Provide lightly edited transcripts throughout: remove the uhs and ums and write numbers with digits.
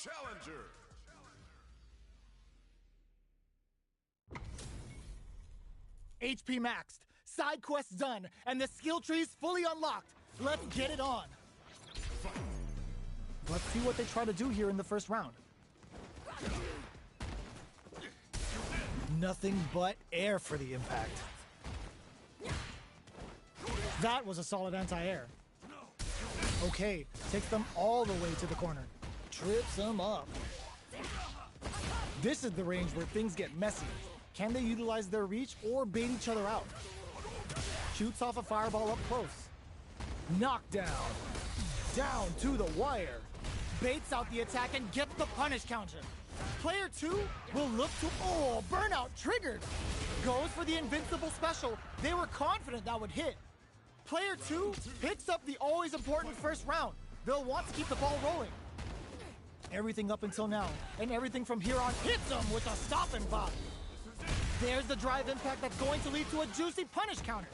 challenger. HP maxed, side quests done, and the skill tree's fully unlocked. Let's get it on. Let's see what they try to do here in the first round. Nothing but air for the impact. That was a solid anti-air. Okay, takes them all the way to the corner. Trips them up. This is the range where things get messy. Can they utilize their reach or bait each other out? Shoots off a fireball up close. Knockdown. Down to the wire. Baits out the attack and gets the punish counter. Player 2 will look to, burnout triggered. Goes for the invincible special. They were confident that would hit. Player 2 picks up the always important first round. They'll want to keep the ball rolling. Everything up until now, and everything from here on hits them with a stop and pop. There's the drive impact that's going to lead to a juicy punish counter.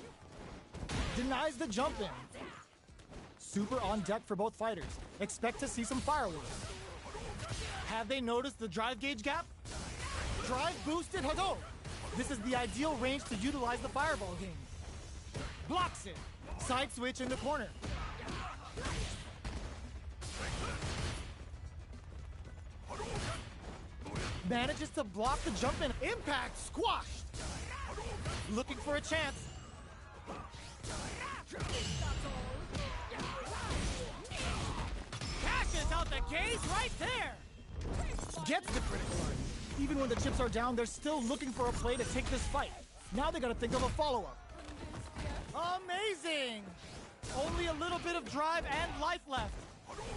Denies the jump in. Super on deck for both fighters. Expect to see some fireworks. Have they noticed the drive gauge gap? Drive boosted Hado. This is the ideal range to utilize the fireball game. Blocks it. Side switch in the corner. Manages to block the jump in. Impact squashed. Looking for a chance. Cashes out the gauge right there. Gets the critical art. Even when the chips are down, they're still looking for a play to take this fight. Now they gotta think of a follow-up. Amazing! Only a little bit of drive and life left.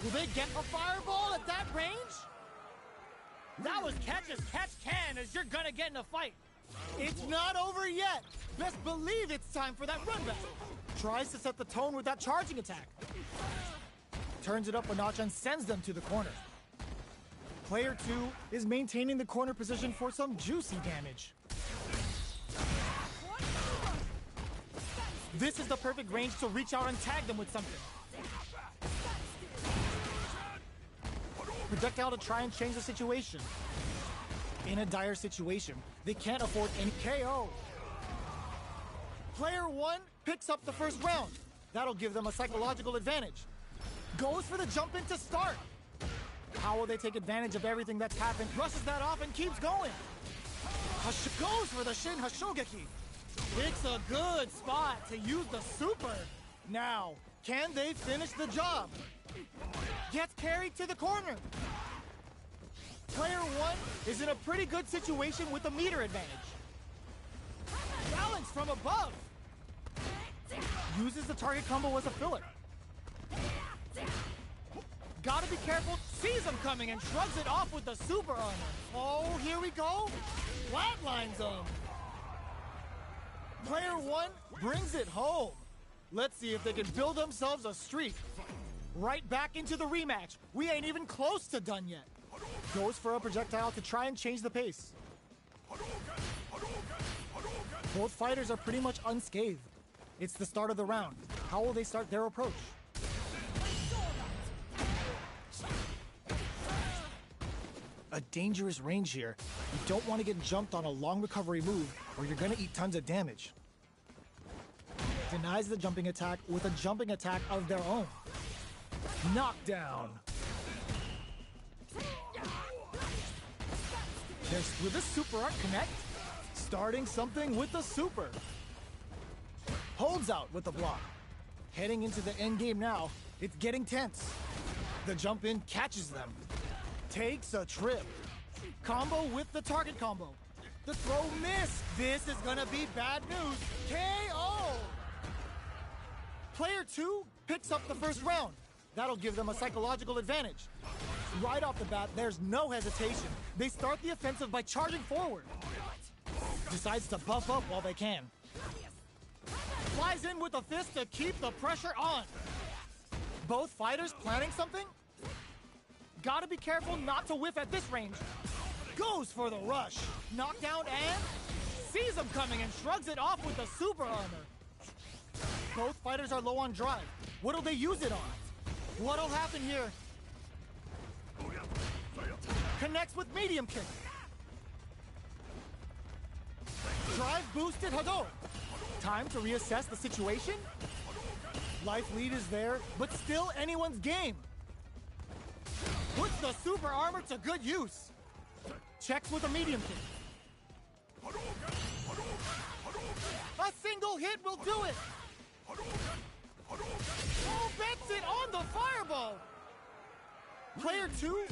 Will they get a fireball at that range? That was catch as catch can, as you're gonna get in a fight. It's not over yet. Best believe it's time for that run back. Tries to set the tone with that charging attack. Turns it up a notch and sends them to the corner. Player 2 is maintaining the corner position for some juicy damage. This is the perfect range to reach out and tag them with something. Projectile to try and change the situation. In a dire situation, they can't afford any KO. Player 1 picks up the first round. That'll give them a psychological advantage. Goes for the jump in to start. How will they take advantage of everything that's happened? Rushes that off and keeps going. Goes for the Shin Hashogeki. Picks a good spot to use the super. Now, can they finish the job? Gets carried to the corner. Player 1 is in a pretty good situation with a meter advantage. Balance from above. Uses the target combo as a filler. Gotta be careful. Sees him coming and shrugs it off with the super armor. Oh, here we go. Flatlines him. Player 1 brings it home. Let's see if they can build themselves a streak. Right back into the rematch. We ain't even close to done yet. Goes for a projectile to try and change the pace. Both fighters are pretty much unscathed. It's the start of the round. How will they start their approach? A dangerous range here. You don't want to get jumped on a long recovery move or you're gonna eat tons of damage. Denies the jumping attack with a jumping attack of their own. Knockdown. Will this super art connect? Starting something with the super. Holds out with the block. Heading into the end game now. It's getting tense. The jump in catches them. Takes a trip. Combo with the target combo. The throw missed. This is gonna be bad news. KO! Player 2 picks up the first round. That'll give them a psychological advantage. Right off the bat, there's no hesitation. They start the offensive by charging forward. Decides to buff up while they can. Flies in with a fist to keep the pressure on. Both fighters planning something? Gotta be careful not to whiff at this range. Goes for the rush. Knockdown and sees him coming and shrugs it off with the super armor. Both fighters are low on drive. What'll they use it on? What'll happen here? Connects with medium kick. Drive boosted Hadouken. Time to reassess the situation. Life lead is there, but still anyone's game. Puts the super armor to good use. Checks with a medium kick. A single hit will do it. Oh, bets it on the fireball. Player 2.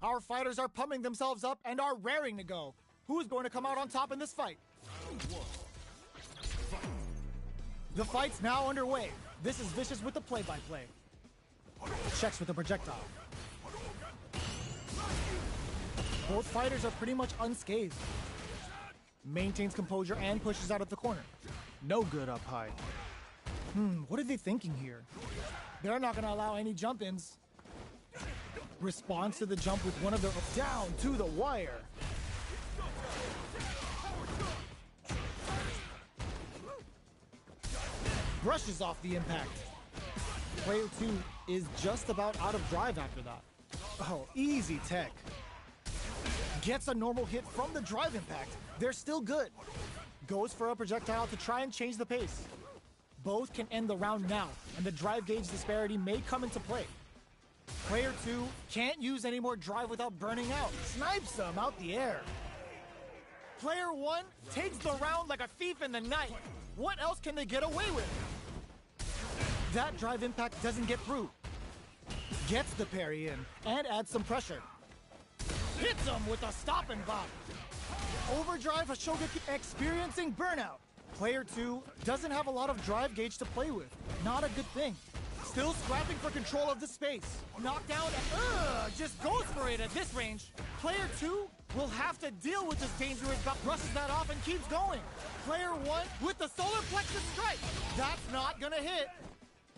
Our fighters are pumping themselves up and are raring to go. Who's going to come out on top in this fight? The fight's now underway. This is Vicious with the play-by-play. Checks with the projectile. Both fighters are pretty much unscathed. Maintains composure and pushes out of the corner. No good up high. What are they thinking here? They're not gonna allow any jump-ins. Responds to the jump with one of their down to the wire. Brushes off the impact. Player 2 is just about out of drive after that. Oh, easy tech. Gets a normal hit from the drive impact. They're still good. Goes for a projectile to try and change the pace. Both can end the round now, and the drive gauge disparity may come into play. Player 2 can't use any more drive without burning out. Snipes them out the air. Player 1 takes the round like a thief in the night. What else can they get away with? That drive impact doesn't get through. Gets the parry in and adds some pressure. Hits him with a stop and bop. Overdrive Hashogeki experiencing burnout. Player 2 doesn't have a lot of drive gauge to play with. Not a good thing. Still scrapping for control of the space. Knockdown and just goes for it at this range. Player 2 will have to deal with this dangerous but brushes that off and keeps going. Player 1 with the solar plexus strike. That's not gonna hit.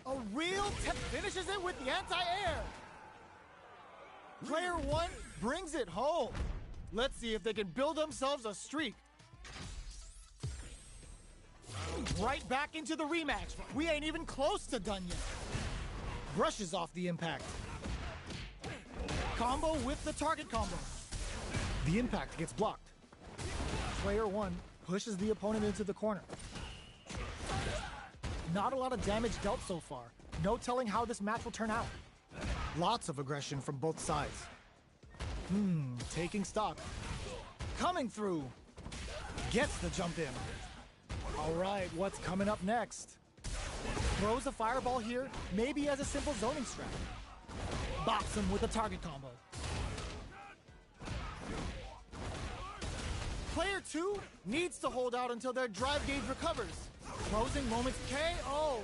A real finishes it with the anti-air. Player 1 brings it home. Let's see if they can build themselves a streak. Right back into the rematch. We ain't even close to done yet. Brushes off the impact. Combo with the target combo. The impact gets blocked. Player 1 pushes the opponent into the corner. Not a lot of damage dealt so far. No telling how this match will turn out. Lots of aggression from both sides. Taking stock. Coming through. Gets the jump in. All right, what's coming up next? Throws a fireball here, maybe as a simple zoning strat. Bops him with a target combo. Player 2 needs to hold out until their drive gauge recovers. Closing moments KO.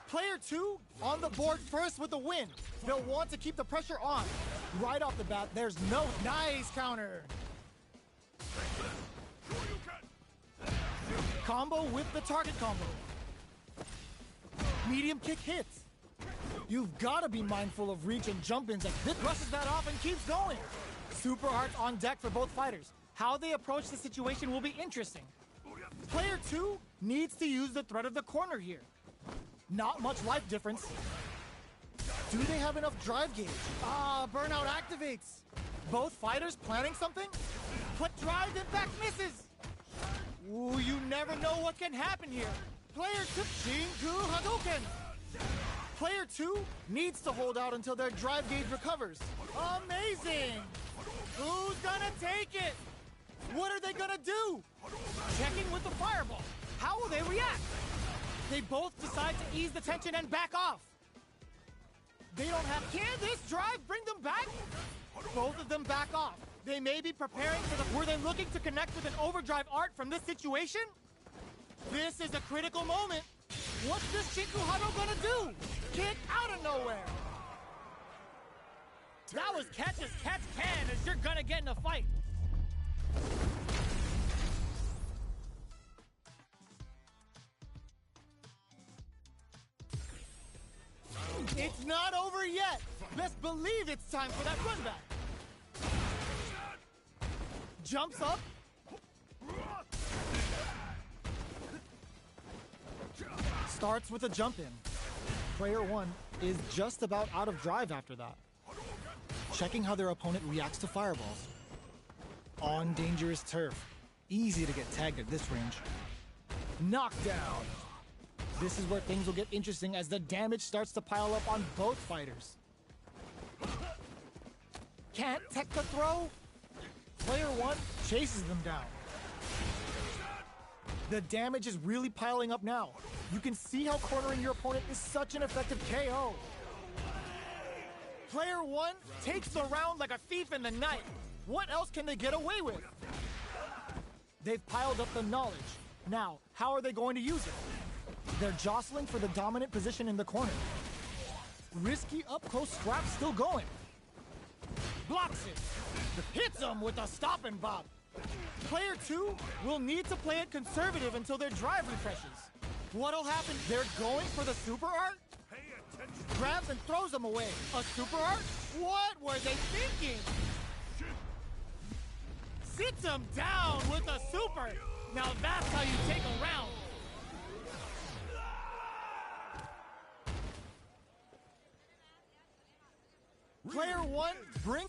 Player 2 on the board first with the win. They'll want to keep the pressure on. Right off the bat, there's no nice counter. Combo with the target combo. Medium kick hits. You've got to be mindful of reach and jump-ins. This brushes that off and keeps going. Super hearts on deck for both fighters. How they approach the situation will be interesting. Player 2 needs to use the threat of the corner here. Not much life difference. Do they have enough drive gauge? Burnout activates. Both fighters planning something? But drive impact misses. Ooh, you never know what can happen here. Player 2, Shinku Hadouken. Player 2 needs to hold out until their drive gauge recovers. Amazing! Who's gonna take it? What are they gonna do? Checking with the fireball. How will they react? They both decide to ease the tension and back off. They don't have... Can this drive bring them back? Both of them back off. They may be preparing for the... Were they looking to connect with an overdrive art from this situation? This is a critical moment. What's this Shinku Hado gonna do? Kick out of nowhere. That was catch as catch can, as you're gonna get in a fight. It's not over yet. Best believe it's time for that run back. Jumps up. Starts with a jump in. Player 1 is just about out of drive after that. Checking how their opponent reacts to fireballs. On dangerous turf. Easy to get tagged at this range. Knockdown. This is where things will get interesting as the damage starts to pile up on both fighters. Can't tech the throw. Player 1 chases them down. The damage is really piling up now. You can see how cornering your opponent is such an effective KO. Player 1 takes the round like a thief in the night. What else can they get away with? They've piled up the knowledge. Now, how are they going to use it? They're jostling for the dominant position in the corner. Risky up-close scrap still going. Blocks it. Hits him with a stop and bop. Player 2 will need to play it conservative until their drive refreshes. What'll happen? They're going for the super art? Grabs and throws him away. A super art? What were they thinking? Sits him down with a super. Now that's how you take a round. Player 1, bring...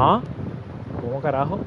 ¿Ah? ¿Cómo carajo?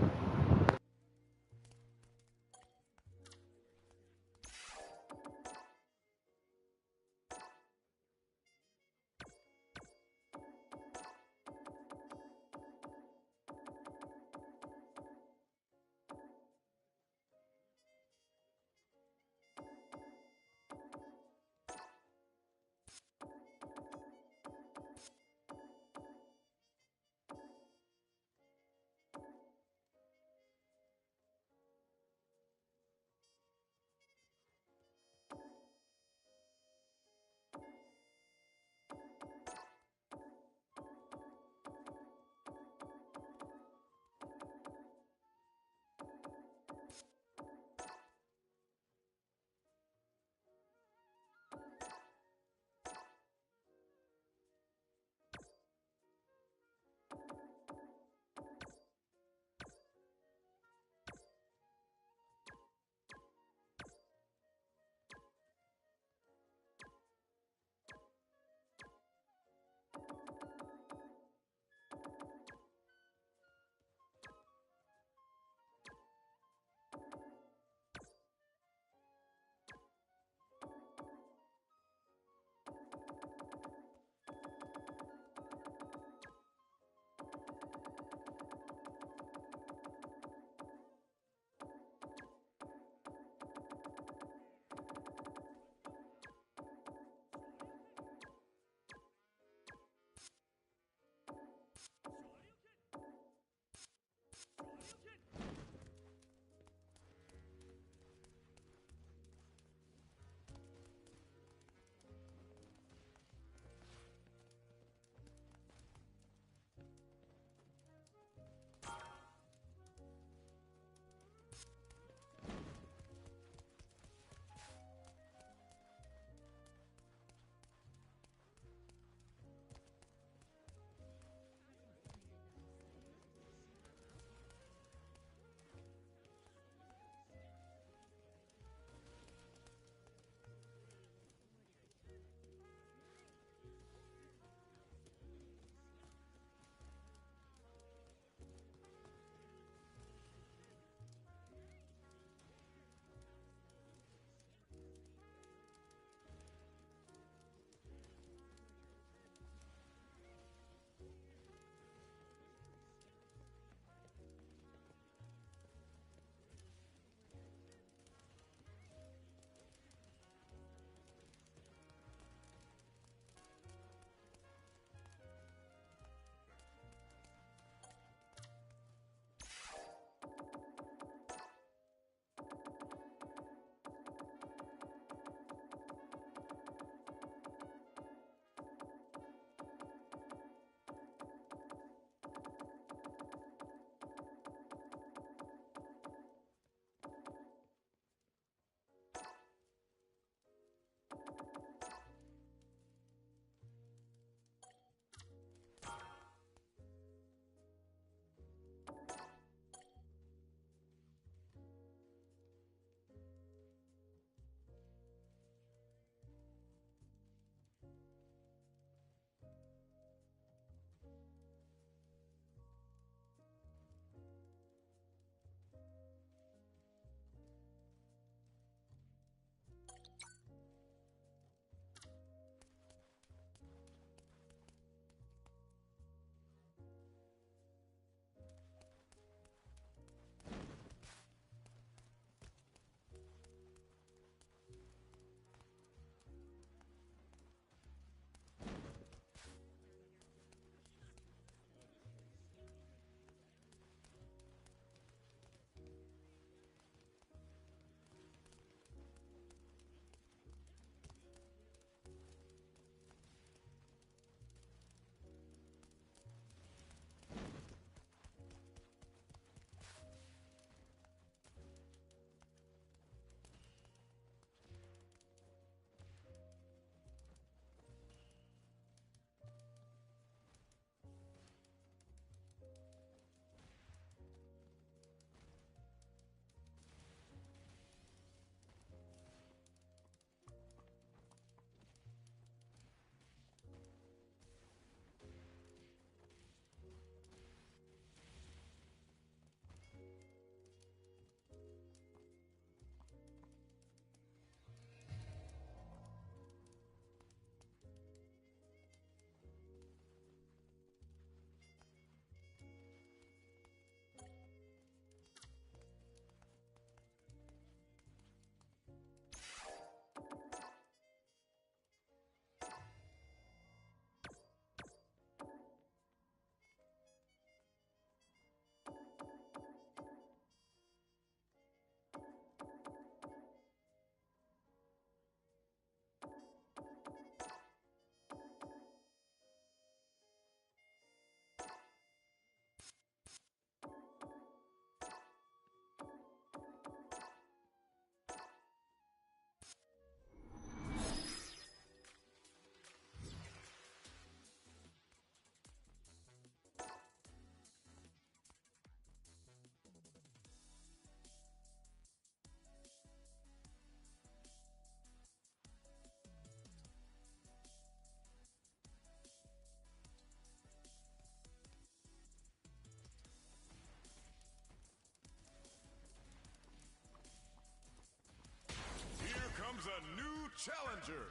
Choose a new challenger.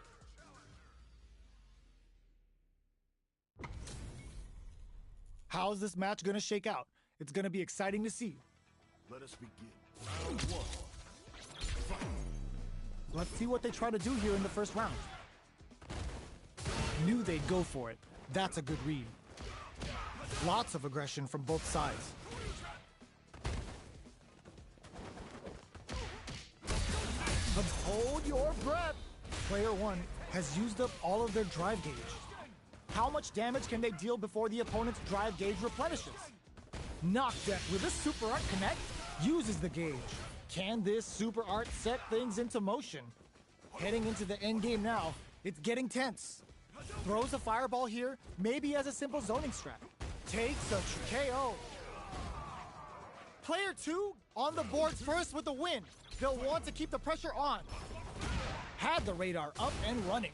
How's this match gonna shake out? It's gonna be exciting to see. Let us begin. Round one. Fight. Let's see what they try to do here in the first round. Knew they'd go for it. That's a good read. Lots of aggression from both sides. But hold your breath. Player one has used up all of their drive gauge. How much damage can they deal before the opponent's drive gauge replenishes? Knockdown with a super art connect uses the gauge. Can this super art set things into motion? Heading into the end game now, it's getting tense. Throws a fireball here, maybe as a simple zoning strat. Takes a KO. Player two on the boards first with the win. They'll want to keep the pressure on. Had the radar up and running.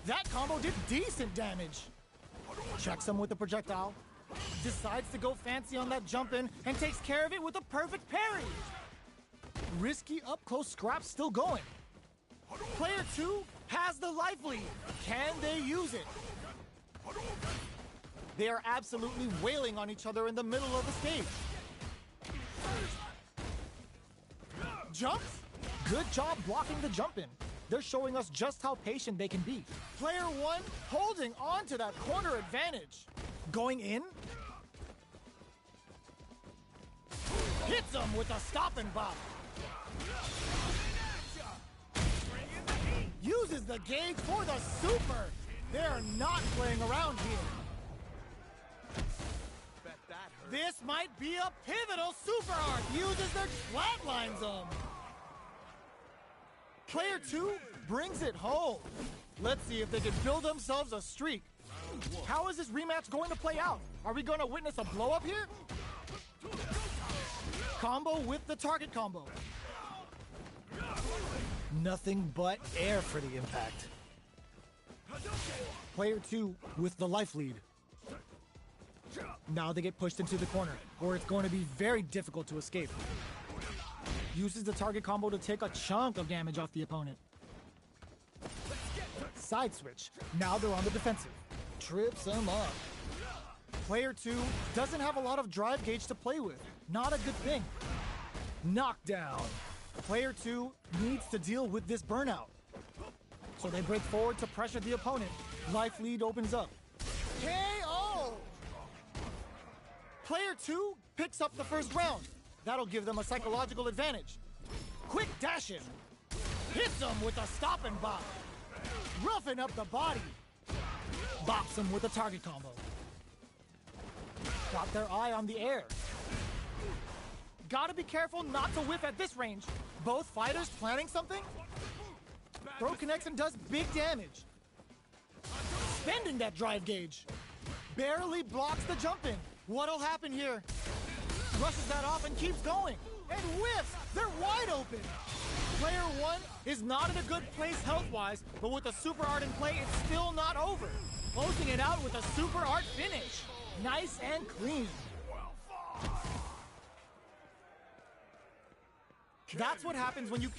That combo did decent damage. Checks him with the projectile. Decides to go fancy on that jump in and takes care of it with a perfect parry. Risky up-close scrap still going. Player two has the life lead. Can they use it? They are absolutely wailing on each other in the middle of the stage. Jumps? Good job blocking the jump in. They're showing us just how patient they can be. Player one holding on to that corner advantage. Going in. Hits him with a stop and bop. Uses the gauge for the super. They're not playing around here. This might be a pivotal super art. Uses their flatline zone. Player two brings it home. Let's see if they can build themselves a streak. How is this rematch going to play out? Are we going to witness a blow up here? Combo with the target combo. Nothing but air for the impact. Player two with the life lead. Now they get pushed into the corner, where it's going to be very difficult to escape. Uses the target combo to take a chunk of damage off the opponent. Side switch. Now they're on the defensive. Trips them up. Player two doesn't have a lot of drive gauge to play with. Not a good thing. Knockdown. Player two needs to deal with this burnout. So they break forward to pressure the opponent. Life lead opens up. KO! Player two picks up the first round. That'll give them a psychological advantage. Quick dash in. Hits him with a stop and bop. Roughing up the body. Bops him with a target combo. Got their eye on the air. Gotta be careful not to whiff at this range. Both fighters planning something? Throw connects and does big damage. Spending that drive gauge. Barely blocks the jump in. What'll happen here? Rushes that off and keeps going. And whiffs! They're wide open! Player one is not in a good place health-wise, but with a super art in play, it's still not over. Closing it out with a super art finish. Nice and clean. That's what happens when you...